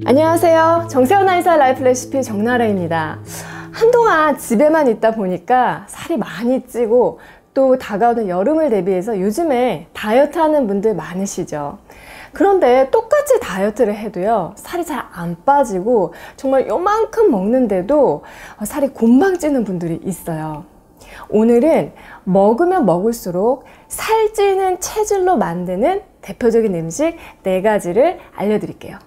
안녕하세요. 정세현 아이사 라이프 레시피 정나라입니다. 한동안 집에만 있다 보니까 살이 많이 찌고 또 다가오는 여름을 대비해서 요즘에 다이어트 하는 분들 많으시죠. 그런데 똑같이 다이어트를 해도요, 살이 잘 안 빠지고 정말 요만큼 먹는데도 살이 곰방 찌는 분들이 있어요. 오늘은 먹으면 먹을수록 살찌는 체질로 만드는 대표적인 음식 4가지를 알려드릴게요.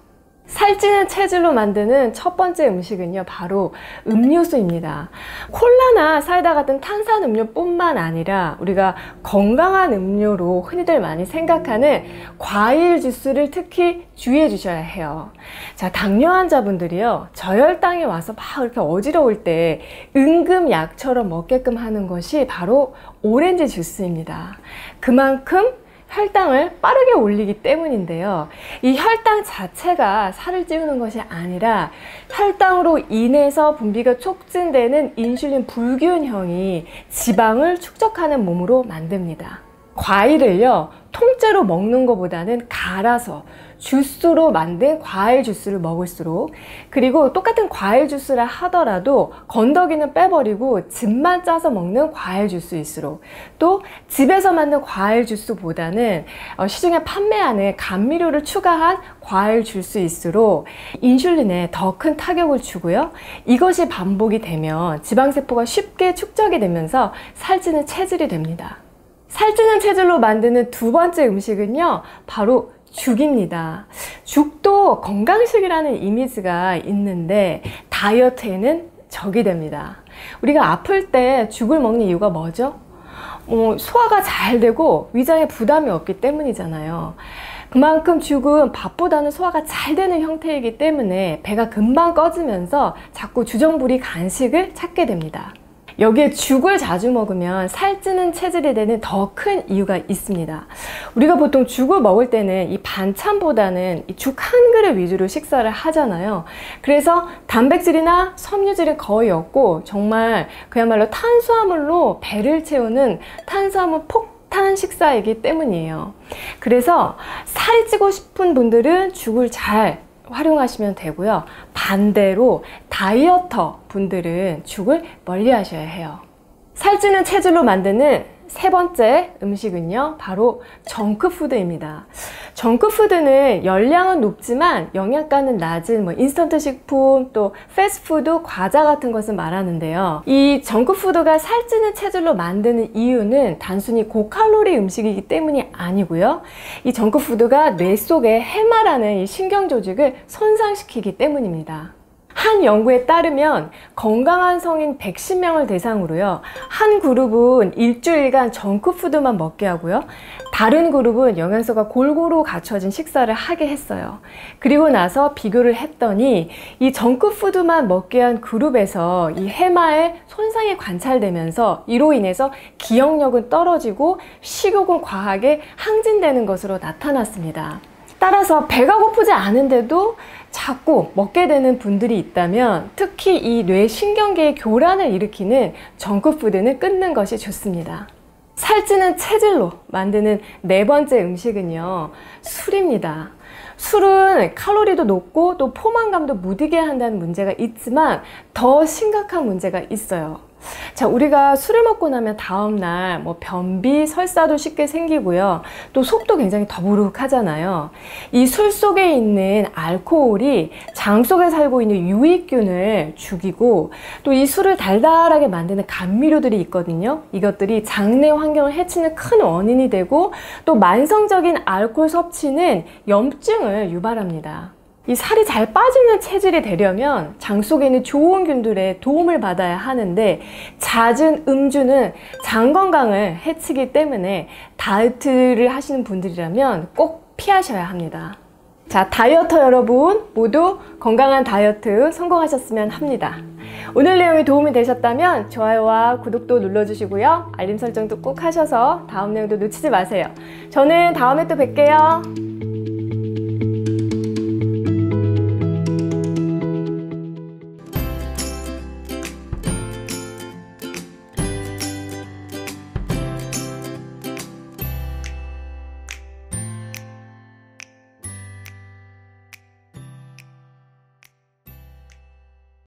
살찌는 체질로 만드는 첫 번째 음식은요, 바로 음료수입니다. 콜라나 사이다 같은 탄산음료 뿐만 아니라 우리가 건강한 음료로 흔히들 많이 생각하는 과일 주스를 특히 주의해 주셔야 해요. 자, 당뇨 환자분들이요, 저혈당이 와서 막 이렇게 어지러울 때 응급약처럼 먹게끔 하는 것이 바로 오렌지 주스입니다. 그만큼 혈당을 빠르게 올리기 때문인데요. 이 혈당 자체가 살을 찌우는 것이 아니라 혈당으로 인해서 분비가 촉진되는 인슐린 불균형이 지방을 축적하는 몸으로 만듭니다. 과일을요, 통째로 먹는 것보다는 갈아서 주스로 만든 과일 주스를 먹을수록, 그리고 똑같은 과일 주스라 하더라도 건더기는 빼버리고 즙만 짜서 먹는 과일 주스일수록, 또 집에서 만든 과일 주스보다는 시중에 판매하는 감미료를 추가한 과일 주스일수록 인슐린에 더 큰 타격을 주고요. 이것이 반복이 되면 지방세포가 쉽게 축적이 되면서 살찌는 체질이 됩니다. 살찌는 체질로 만드는 두 번째 음식은요, 바로 죽입니다. 죽도 건강식이라는 이미지가 있는데 다이어트에는 적이 됩니다. 우리가 아플 때 죽을 먹는 이유가 뭐죠? 소화가 잘 되고 위장에 부담이 없기 때문이잖아요. 그만큼 죽은 밥보다는 소화가 잘 되는 형태이기 때문에 배가 금방 꺼지면서 자꾸 주정부리 간식을 찾게 됩니다. 여기에 죽을 자주 먹으면 살찌는 체질이 되는 더 큰 이유가 있습니다. 우리가 보통 죽을 먹을 때는 이 반찬보다는 이 죽 한 그릇 위주로 식사를 하잖아요. 그래서 단백질이나 섬유질이 거의 없고 정말 그야말로 탄수화물로 배를 채우는 탄수화물 폭탄 식사이기 때문이에요. 그래서 살이 찌고 싶은 분들은 죽을 잘 활용하시면 되고요. 반대로 다이어터 분들은 죽을 멀리 하셔야 해요. 살찌는 체질로 만드는 세 번째 음식은요, 바로 정크푸드입니다. 정크푸드는 열량은 높지만 영양가는 낮은 인스턴트 식품, 또 패스트푸드, 과자 같은 것을 말하는데요. 이 정크푸드가 살찌는 체질로 만드는 이유는 단순히 고칼로리 음식이기 때문이 아니고요. 이 정크푸드가 뇌 속의 해마라는 이 신경조직을 손상시키기 때문입니다. 한 연구에 따르면 건강한 성인 110명을 대상으로요, 한 그룹은 일주일간 정크푸드만 먹게 하고요, 다른 그룹은 영양소가 골고루 갖춰진 식사를 하게 했어요. 그리고 나서 비교를 했더니 이 정크푸드만 먹게 한 그룹에서 이 해마에 손상이 관찰되면서 이로 인해서 기억력은 떨어지고 식욕은 과하게 항진되는 것으로 나타났습니다. 따라서 배가 고프지 않은데도 자꾸 먹게 되는 분들이 있다면 특히 이 뇌신경계의 교란을 일으키는 정크푸드는 끊는 것이 좋습니다. 살찌는 체질로 만드는 네 번째 음식은요, 술입니다. 술은 칼로리도 높고 또 포만감도 무디게 한다는 문제가 있지만 더 심각한 문제가 있어요. 자, 우리가 술을 먹고 나면 다음날 변비, 설사도 쉽게 생기고요. 또 속도 굉장히 더부룩하잖아요. 이 술 속에 있는 알코올이 장 속에 살고 있는 유익균을 죽이고, 또 이 술을 달달하게 만드는 감미료들이 있거든요. 이것들이 장내 환경을 해치는 큰 원인이 되고, 또 만성적인 알코올 섭취는 염증을 유발합니다. 이 살이 잘 빠지는 체질이 되려면 장 속에 있는 좋은 균들의 도움을 받아야 하는데, 잦은 음주는 장 건강을 해치기 때문에 다이어트를 하시는 분들이라면 꼭 피하셔야 합니다. 자, 다이어터 여러분 모두 건강한 다이어트 성공하셨으면 합니다. 오늘 내용이 도움이 되셨다면 좋아요와 구독도 눌러주시고요. 알림 설정도 꼭 하셔서 다음 내용도 놓치지 마세요. 저는 다음에 또 뵐게요.